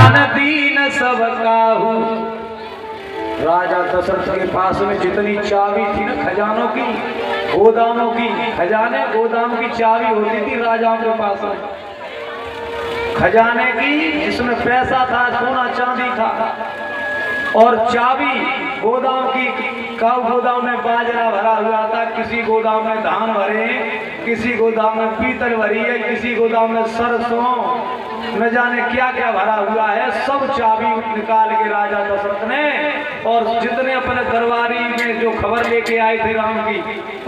दान दीन सब काहू। राजा दशरथ के पास में जितनी चाबी थी ना खजानों की, गोदामों की, खजाने गोदाम की चाबी होती थी राजाओं के पास में, खजाने की जिसमें पैसा था, सोना चांदी था, और चाबी गोदाम की, काऊ गोदाम में बाजरा भरा हुआ था, किसी गोदाम में धान भरे, किसी गोदाम में पीतल भरी है, किसी गोदाम में सरसों, न जाने क्या क्या भरा हुआ है। सब चाबी निकाल के राजा दशरथ ने, और जितने अपने दरबारी में जो खबर लेके आए थे राम की,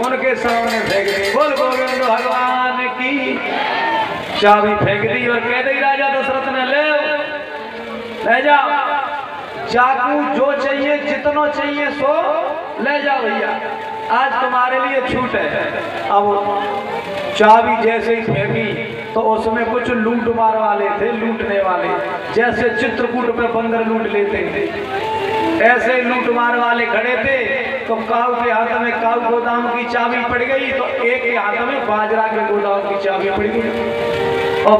उनके सामने फेंक दी। बोल गोविंद भगवान की। चाबी फेंक दी और कह दी राजा दशरथ ने, ले जाओ, चाकू जो चाहिए जितना चाहिए सो ले जाओ भैया, आज तुम्हारे लिए छूट है। अब चाबी जैसे ही फेंकी तो उसमें कुछ लूट मार वाले थे, लूटने वाले, जैसे चित्रकूट पे बंदर लूट लेते थे, ऐसे लूट मार वाले खड़े थे। तो काऊ के हाथ में काऊ गोदाम की चाबी पड़ गई, तो एक के हाथ में बाजरा के गोदाम की चाबी पड़ गई, और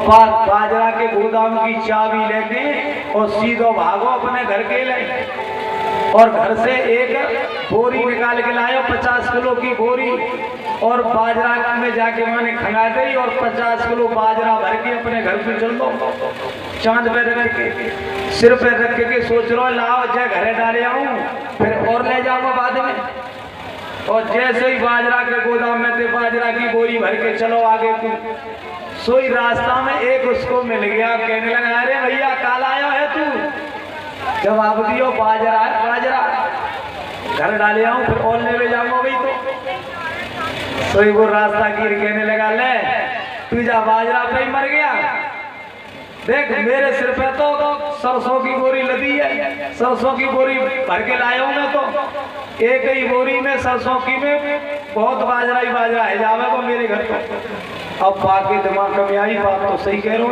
बाजरा के गोदाम की चाबी लेके और सीधो भागो अपने घर के लिए, और घर से एक बोरी निकाल के लाए, 50 किलो की बोरी, और बाजरा में जाके मैंने खंगा दी, और 50 किलो बाजरा भर के अपने घर पे चल दो, चांद पे रख के, सिर पे रख के सोच रहा लाओ जय घरे डाले आऊं, फिर और ले जाऊंगा बाद में। और जैसे ही बाजरा के गोदाम में थे, बाजरा की बोरी भर के चलो आगे तू, सोई रास्ता में एक उसको मिल गया, कहने लगा अरे भैया काल आया है तू? जवाब दियो बाजरा है, बाजरा घर डाले आऊं फिर और ले जाऊंगा भाई। तो सोई वो रास्ता गिर, कहने लगा ले तू जा बाजरा पे ही मर गया, देख मेरे सिर पे तो सरसों की बोरी लदी है, सरसों की बोरी भर के लाया हूं मैं, तो एक ही बोरी में सरसों की में बहुत बाजरा ही बाजरा है जावे तो मेरे घर को। अब बाकी दिमाग में आई बात, तो सही कह रहे हो,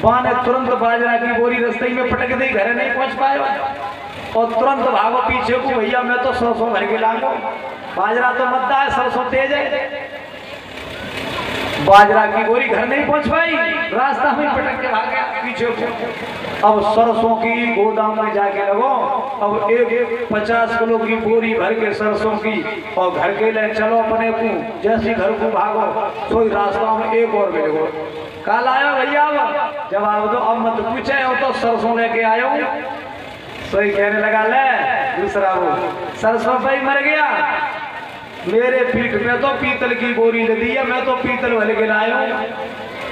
वहां ने तुरंत बाजरा की बोरी रास्ते में पटक दी, घर नहीं पहुंच पाया, और तुरंत भागो पीछे को, भैया मैं तो सरसों भर के लाऊंगा, बाजरा तो मद्दा है, सरसों तेज है। बाजरा की बोरी घर नहीं पहुंच पाई, रास्ता में पटक के भाग गया पीछे को। अब सरसों की गोदाम में जाके लगो, अब एक 50 किलो की बोरी भर के सरसों की, और घर के लिए चलो अपने को, जैसे घर को भागो तो रास्ता में एक और मिलेगो, काल आयो भैया, जवाब दो, अब मत पूछे हो तो सरसों लेके आयो। सोई कहने लगा ले दूसरा वो सरसों पे ही मर गया, मेरे पीठ में तो पीतल की बोरी लदी है, मैं तो पीतल भर के लाया हूँ,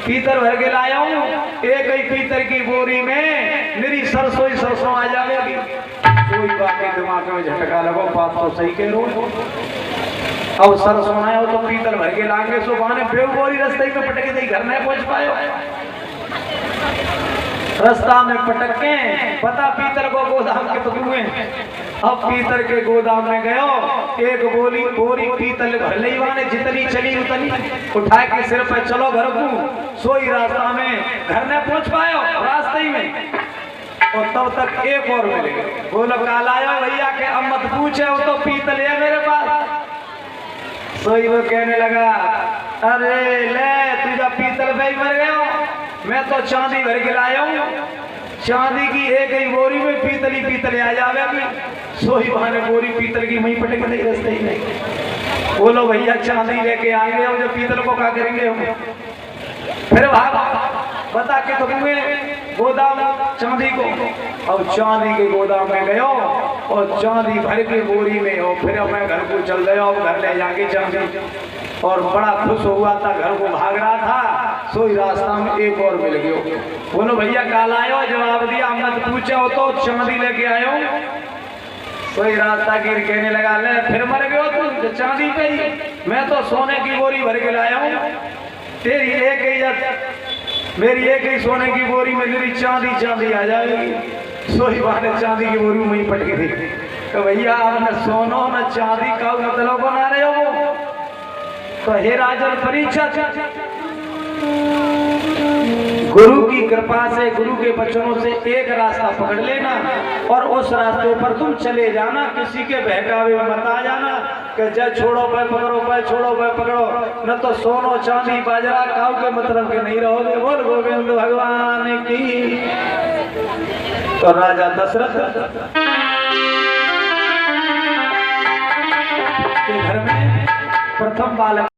पीतल भर के लाया हूँ, एक ही पीतल की बोरी में मेरी सरसों ही सरसों आ जाएगी। कोई बात नहीं, दिमाग में झटका लगो, बात तो सही कह रहे हो। अब सरसों आया हो तो पीतल भर के लाएंगे, सो बहाने बेव बोरी रास्ते में पटक दी, घर नहीं पहुंच पाए, रास्ता में पटक के पता पीतल को गोदाम के पकड़ुए। अब पीतल के गोदाम में गयो, एक बोरी पीतल भर ली, वाने जितनी चली उतनी उठा के सिर पे चलो घर को, सोई रास्ता में घर न पहुंच पायो, रास्ते ही में, और तब तक एक और मिले। बोलो काल आयो भैया के, अब मत पूछे हो तो पीतल है मेरे पास। सोई वो कहने लगा अरे ले तुझा पीतल पे ही मर गयो, मैं तो चांदी भर के लाया हूँ, चांदी की एक ही बोरी में पीतली पीतल आ जावे। सोई बहाने बोरी पीतल की वहीं पटक नहीं रास्ते ही नहीं। बोलो भैया चांदी लेके आएंगे हम, जो पीतल को क्या करेंगे हम? फिर भागा बता के तो गोदाम चांदी को। अब चांदी के गोदाम में गयो और चांदी भर के बोरी में हो, फिर मैं घर को चल गया, अब घर ले जाके चांदी, और बड़ा खुश हुआ था, घर को भाग रहा था, सोई रास्ता में एक और मिल गयो। बोलो भैया काल आयो, जवाब दिया मत पूछे हो तो चांदी लेके आयो। सोई रास्ता गिर, कहने लगा ले फिर मर गयो तू चांदी पे ही, मैं तो सोने की बोरी भर के लाया हूँ, तेरी एक ही मेरी एक ही सोने की बोरी में मेरी चांदी चांदी आ जाएगी। सोई बाने चांदी की बोरी में ही पटके थी। तो भैया आप न सोनो न चांदी का मतलब बना रहे हो वो, तो हे राजन परीक्षा, गुरु की कृपा से, गुरु के वचनों से एक रास्ता पकड़ लेना और उस रास्ते पर तुम चले जाना, किसी के बहकावे में मत आ जाना कि जय छोड़ो पे पकड़ो, पे छोड़ो पे पकड़ो, न तो सोनो चांदी बाजरा काऊ के मतलब के नहीं रहोगे। बोल गोविंद भगवान की। तो राजा दशरथ के घर में प्रथम बालक